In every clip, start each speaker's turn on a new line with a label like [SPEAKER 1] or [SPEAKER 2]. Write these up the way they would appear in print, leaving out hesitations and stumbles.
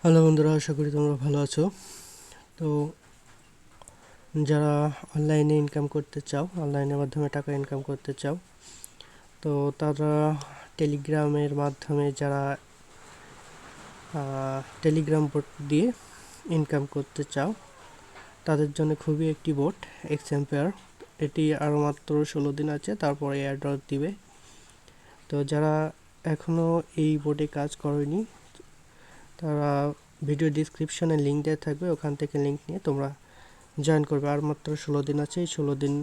[SPEAKER 1] Hello বন্ধুরা, আশা করি তোমরা ভালো আছো। তো যারা অনলাইনে ইনকাম করতে চাও, অনলাইনের মাধ্যমে টাকা ইনকাম করতে চাও, তো তারা টেলিগ্রামের মাধ্যমে যারা টেলিগ্রাম বোট দিয়ে ইনকাম করতে চাও, তাদের জন্য খুবই একটি বোট এক্সএম্পেয়ার। এটি আরও মাত্র 16 দিন আছে, তারপরে এয়ারড্রপ দিবে। তো যারা এখনও এই বোটে কাজ করেনি, তারা ভিডিও ডিসক্রিপশনে লিঙ্ক দেওয়া থাকবে, ওখান থেকে লিঙ্ক নিয়ে তোমরা জয়েন করবে। আর মাত্র 16 দিন আছে, এই 16 দিন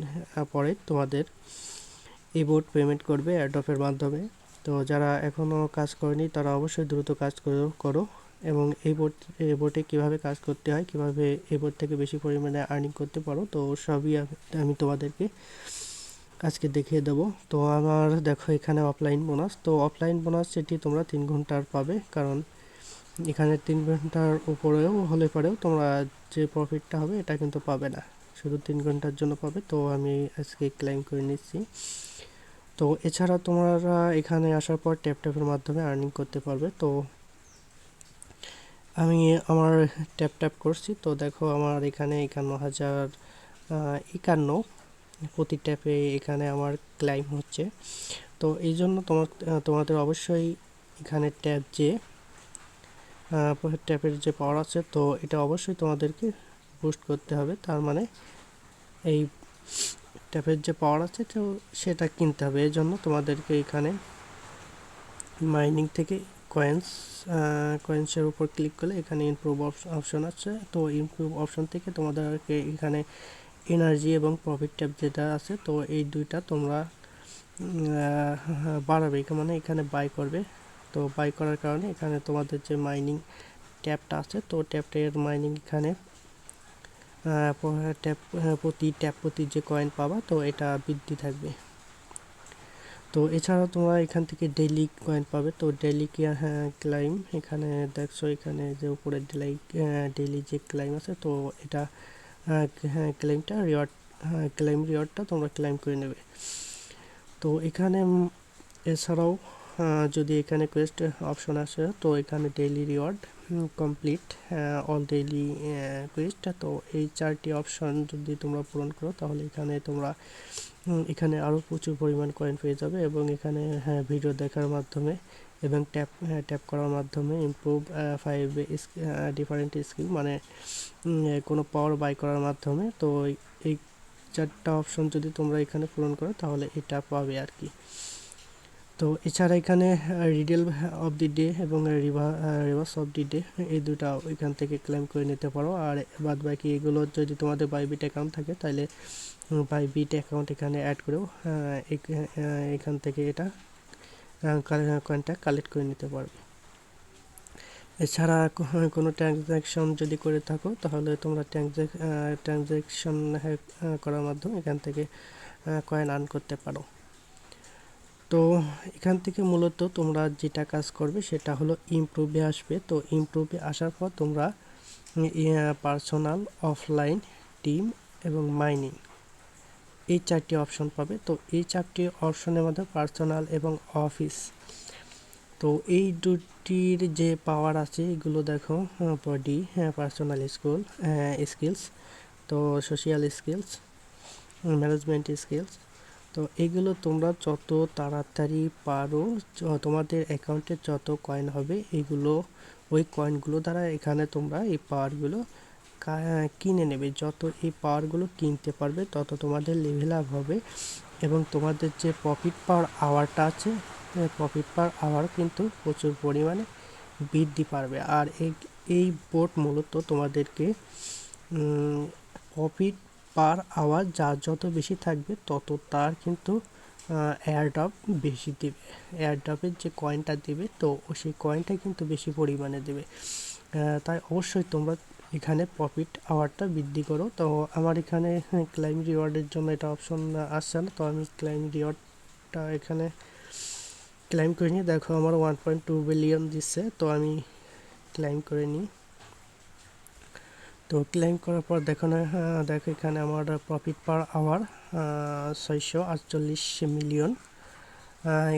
[SPEAKER 1] পরে তোমাদের এই বোট পেমেন্ট করবে এয়ারড্রপের মাধ্যমে। তো যারা এখনও কাজ করেনি তারা অবশ্যই দ্রুত কাজ করো এবং এই বোটে কীভাবে কাজ করতে হয়, কীভাবে এই বোট থেকে বেশি পরিমাণে আর্নিং করতে পারো, তো সবই আমি তোমাদেরকে আজকে দেখিয়ে দেবো। তো আমার দেখো এখানে অফলাইন বোনাস, তো অফলাইন বোনাস সেটি তোমরা 3 ঘন্টার পাবে, কারণ এখানে 3 ঘন্টার উপরেও হলে পরেও তোমরা যে প্রফিটটা হবে এটা কিন্তু পাবে না, শুধু 3 ঘন্টার জন্য পাবে। তো আমি আজকে ক্লেম করে নিচ্ছি। তো এছাড়া তোমরা এখানে আসার পর ট্যাপের মাধ্যমে আর্নিং করতে পারবে। তো আমি আমার ট্যাপ করছি, তো দেখো আমার এখানে 51,051 প্রতি ট্যাপে এখানে আমার ক্লাইম হচ্ছে। তো এই জন্য তোমাদের অবশ্যই এখানে ট্যাপের যে পাওয়ার আছে, তো এটা অবশ্যই তোমাদেরকে বুস্ট করতে হবে। তার মানে এই ট্যাপের যে পাওয়ার আছে তো সেটা কিনতে হবে। এই জন্য তোমাদেরকে এখানে মাইনিং থেকে কয়েন্সের উপর ক্লিক করলে এখানে ইমপ্রুভ অপশন আছে। তো ইমপ্রুভ অপশন থেকে তোমাদেরকে এখানে এনার্জি এবং প্রফিট ট্যাপ যেটা আছে, তো এই দুইটা তোমরা বাড়াবে, মানে এখানে বাই করবে। তো বাই করার কারণে এখানে তোমাদের যে মাইনিং ট্যাপটা আছে, তো ট্যাপের মাইনিং এখানে ট্যাপ প্রতি যে কয়েন পাবা, তো এটা বৃদ্ধি থাকবে। তো এছাড়াও তোমরা এখান থেকে ডেইলি কয়েন পাবে। তো ডেইলি ক্লাইম এখানে দেখছো, এখানে যে উপরে ডেইলি যে ক্লাইম আছে, তো এটা ক্লাইমটা রিওয়ার্ডটা তোমরা ক্লাইম করে নেবে। তো এখানে এছাড়াও যদি এখানে কোয়েস্ট অপশন আসে, তো এখানে daily reward complete all daily Quest, তো এই 4টি অপশন যদি তোমরা পূরণ করো, তাহলে এখানে তোমরা এখানে আরও প্রচুর পরিমাণ কয়েন পেয়ে যাবে। এবং এখানে ভিডিও দেখার মাধ্যমে এবং ট্যাপ করার মাধ্যমে ইমপ্রুভ 5 ডিফারেন্ট স্কিল, মানে কোনো পাওয়ার বাই করার মাধ্যমে। তো এই 4টা অপশন যদি তোমরা এখানে পূরণ করো, তাহলে এটা পাবে আর কি। তো এছাড়া এখানে রিডেল অফ দি ডে এবং রিভার্স অফ দি ডে, এই দুটা এখান থেকে ক্লেম করে নিতে পারো। আর বাদ বাকি এগুলো যদি তোমাদের বাইবিট অ্যাকাউন্ট থাকে, তাহলে বাইবিট অ্যাকাউন্ট এখানে অ্যাড করেও এখান থেকে এটা কয়েনটা কালেক্ট করে নিতে পারবে। এছাড়া কোনো ট্রানজ্যাকশন যদি করে থাকো, তাহলে তোমরা ট্রানজ্যাকশন করার মাধ্যমে এখান থেকে কয়েন আর্ন করতে পারো। তো এখান থেকে মূলত তোমরা যেটা কাজ করবে সেটা হলো ইমপ্রুভে আসবে। তো ইমপ্রুভে আসার পর তোমরা পার্সোনাল, অফলাইন, টিম এবং মাইনিং, এই 4টি অপশন পাবে। তো এই 4টি অপশনের মধ্যে পার্সোনাল এবং অফিস, তো এই দুটির যে পাওয়ার আছে এগুলো দেখো, বডি, পার্সোনাল স্কিলস, তো সোশিয়াল স্কিলস, ম্যানেজমেন্ট স্কিলস। তো এগুলো তোমরা যত তাড়াতাড়ি পারো, তোমাদের অ্যাকাউন্টে যত কয়েন হবে, এগুলো ওই কয়েনগুলো দ্বারা এখানে তোমরা এই পাওয়ারগুলো কিনে নেবে। যত এই পাওয়ারগুলো কিনতে পারবে, তত তোমাদের লেভেল আপ হবে এবং তোমাদের যে প্রফিট পার আওয়ারটা আছে, প্রফিট পার আওয়ার কিন্তু প্রচুর পরিমাণে বৃদ্ধি পারবে। আর এই বোট মূলত তোমাদেরকে প্রফিট পার আওয়ার যার যত বেশি থাকবে, তত তার কিন্তু এয়ারড্রপ বেশি দেবে। এয়ারড্রপের যে কয়েনটা দেবে, তো সেই কয়েনটা কিন্তু বেশি পরিমাণে দেবে। তাই অবশ্যই তোমরা এখানে প্রফিট আওয়ারটা বৃদ্ধি করো। তো আমার এখানে ক্লাইম রিওয়ার্ডের জন্য এটা অপশন আসছে না, তো আমি ক্লাইম রিওয়ার্ডটা এখানে ক্লাইম করে নিই। দেখো আমার 1.2 বিলিয়ন দিচ্ছে, তো আমি ক্লাইম করে নিই। তো ক্লেম করার পর দেখো এখানে আমার প্রফিট পার আওয়ার 648 মিলিয়ন,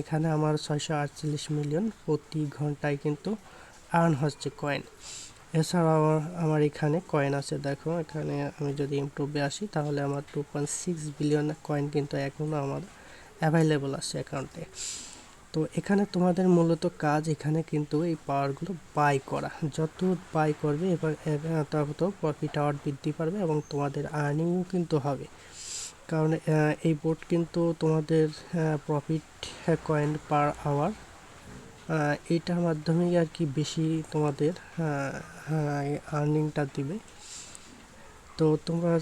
[SPEAKER 1] এখানে আমার 648 মিলিয়ন প্রতি ঘন্টায় কিন্তু আর্ন হচ্ছে কয়েন। এছাড়াও আমার এখানে কয়েন আছে, দেখো এখানে আমি যদি ইমপ্রুভে আসি তাহলে আমার 2.6 বিলিয়ন কয়েন কিন্তু এখনও আমার অ্যাভাইলেবল আছে অ্যাকাউন্টে। তো এখানে তোমাদের মূলত কাজ এখানে কিন্তু এই পাওয়ারগুলো বাই করা, যত বাই করবে এবার তত প্রফিট আওয়ার বৃদ্ধি পাবে এবং তোমাদের আর্নিংও কিন্তু হবে। কারণ এই বোট কিন্তু তোমাদের প্রফিট কয়েন পার আওয়ার এইটার মাধ্যমেই আর কি বেশি তোমাদের আর্নিংটা দিবে। তো তোমরা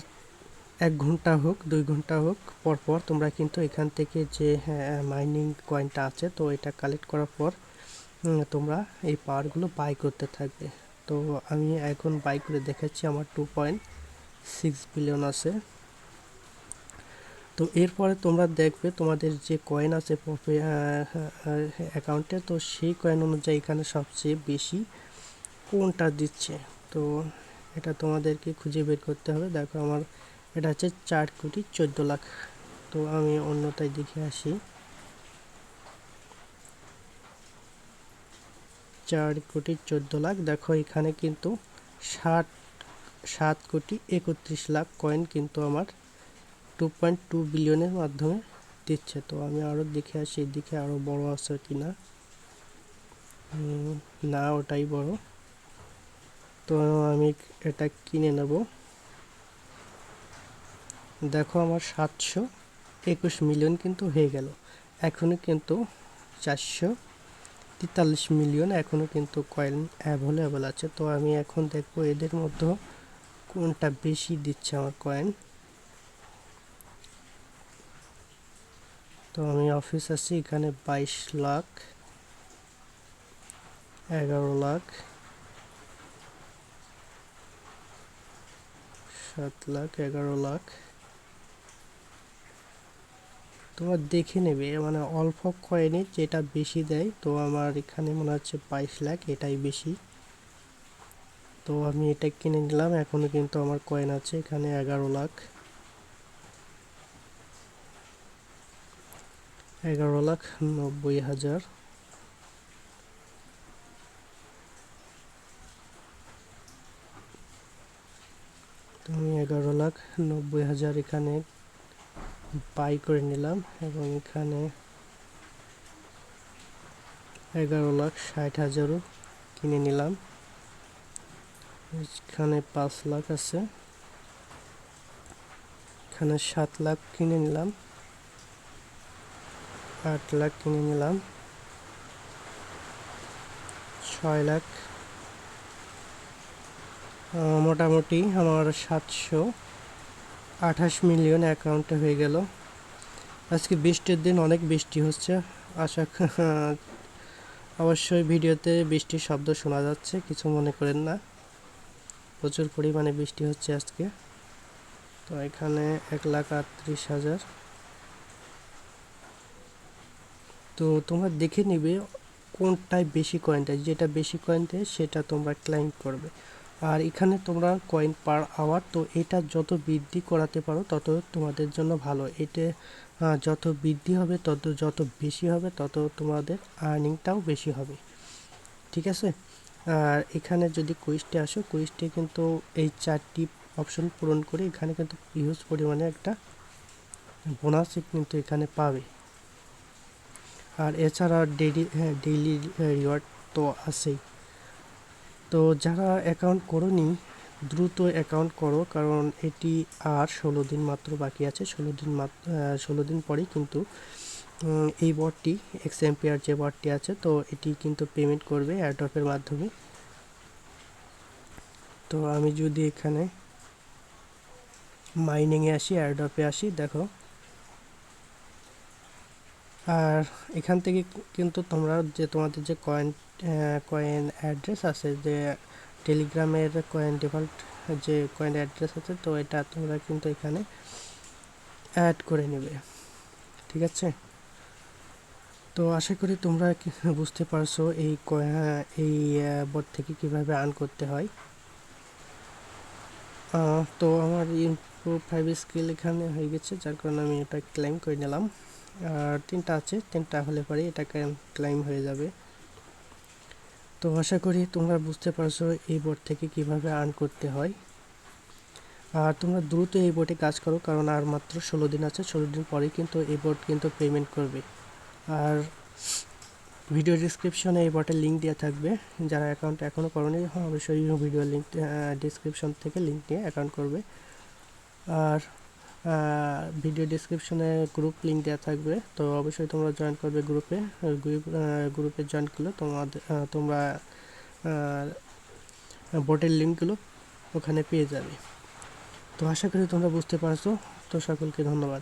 [SPEAKER 1] 1 ঘন্টা হোক 2 ঘন্টা হোক পরপর তোমরা কিন্তু এখান থেকে যে মাইনিং কয়েনটা আছে তো এটা কালেক্ট করার পর তোমরা এই পাওয়ারগুলো বাই করতে থাকবে। তো আমি এখন বাই করে দেখাচ্ছি, আমার 2.6 বিলিয়ন আছে। তো এরপরে তোমরা দেখবে তোমাদের যে কয়েন আছে অ্যাকাউন্টে, তো সেই কয়েন অনুযায়ী এখানে সবচেয়ে বেশি কোনটা দিচ্ছে। তো এটা তোমাদেরকে খুঁজে বের করতে হবে। দেখো আমার এটা হচ্ছে 4,14,00,000। তো আমি অন্যটায় দেখে আসি। 4,14,00,000। দেখো এখানে কিন্তু 7,31,00,000 কয়েন কিন্তু আমার 2.2 বিলিয়নের মাধ্যমে দিচ্ছে। তো আমি আরও দেখে আসি এদিকে আরও বড় আছে কিনা। না, ওটাই বড়। তো আমি এটা কিনে নেব। দেখো আমার 721 মিলিয়ন কিন্তু হয়ে গেল। এখনও কিন্তু 443 মিলিয়ন এখনও কিন্তু কয়েন অ্যাভেলেবল আছে। তো আমি এখন দেখব এদের মধ্যে কোনটা বেশি দিচ্ছে আমার কয়েন। তো আমি অফিস আছি, এখানে 22 লাখ, 11 লাখ, 7 লাখ, 11 লাখ। তোমরা দেখে নেবে, মানে অল্প কয়েনে যেটা বেশি দেয়। তো আমার এখানে মনে হচ্ছে 22 লাখ, এটাই বেশি। তো আমি এটা কিনে নিলাম। এখনো কিন্তু আমার কয়েন আছে এখানে 11 লাখ, 11,90,000। তো আমি 11,90,000 এখানে বাই করে নিলাম এবং এখানে 11,60,000ও কিনে নিলাম। এখানে 5 লাখ আছে, এখানে 7 লাখ কিনে নিলাম, 8 লাখ কিনে নিলাম, 6 লাখ। মোটামুটি আমার 728 মিলিয়ন অ্যাকাউন্টে হয়ে গেল। আজকে বৃষ্টির দিন, অনেক বৃষ্টি হচ্ছে। আশা অবশ্যই ভিডিওতে বৃষ্টির শব্দ শোনা যাচ্ছে, কিছু মনে করেন না। প্রচুর পরিমাণে বৃষ্টি হচ্ছে আজকে। তো এখানে 1,38,000। তো তোমরা দেখে নিবে কোনটায় বেশি কয়েন দেয়, যেটা বেশি কয়েন দেয় সেটা তোমরা ক্লাইম করবে। আর এখানে তোমরা কয়েন পার আওয়ার, তো এটা যত বৃদ্ধি করাতে পারো তত তোমাদের জন্য ভালো। এটা যত বৃদ্ধি হবে তত যত বেশি হবে তত তোমাদের আর্নিংটাও বেশি হবে, ঠিক আছে। আর এখানে যদি কুইস্টে আসো, কুইস্টে কিন্তু এই 4টি অপশন পূরণ করে এখানে কিন্তু হিউজ পরিমাণে একটা বোনাস কিন্তু এখানে পাবে। আর এছাড়া ডেইলি রিওয়ার্ড তো আছেই। তো যারা অ্যাকাউন্ট করোনি দ্রুত অ্যাকাউন্ট করো, কারণ এটি আর 16 দিন মাত্র বাকি আছে। 16 দিন পরেই কিন্তু এই বটটি এক্সএমপিআর যে বটটি আছে তো এটি কিন্তু পেমেন্ট করবে এয়ারড্রপের মাধ্যমে। তো আমি যদি এখানে মাইনিংয়ে আসি, এয়ারড্রপে আসি, দেখো। আর এখান থেকে কিন্তু তোমরা যে তোমাদের যে কয়েন অ্যাড্রেস আছে, যে টেলিগ্রামের কয়েন ডিফল্ট যে কয়েন অ্যাড্রেস আছে, তো এটা তোমরা কিন্তু এখানে অ্যাড করে নেবে, ঠিক আছে। তো আশা করি তোমরা বুঝতে পারছো এই বট থেকে কিভাবে আর্ন করতে হয়। তো আমার ইমপ্রুভ 5 স্কিল এখানে হয়ে গেছে, যার কারণে আমি এটা ক্লেম করে নিলাম। আর 3টা আছে, 3টা হলে পরে এটা ক্লেম হয়ে যাবে। তো আশা করি তোমরা বুঝতে পারছো এই বোর্ড থেকে কিভাবে আর্ন করতে হয়। আর তোমরা দ্রুত এই বোর্ডে কাজ করো, কারণ আর মাত্র 16 দিন আছে, 16 দিন পরেই কিন্তু এই বোর্ড কিন্তু পেমেন্ট করবে। আর ভিডিও ডিসক্রিপশনে এই বোর্ডের লিঙ্ক দেওয়া থাকবে, যারা অ্যাকাউন্ট এখনও করোনি অবশ্যই ভিডিও লিঙ্ক ডিসক্রিপশন থেকে লিঙ্ক নিয়ে অ্যাকাউন্ট করবে। আর ভিডিও ডিসক্রিপশনে গ্রুপ লিঙ্ক দেওয়া থাকবে, তো অবশ্যই তোমরা জয়েন করবে গ্রুপে। গ্রুপে জয়েন করলে তোমরা বোর্ডের লিঙ্কগুলো ওখানে পেয়ে যাবে। তো আশা করি তোমরা বুঝতে পারছো। তো সকলকে ধন্যবাদ।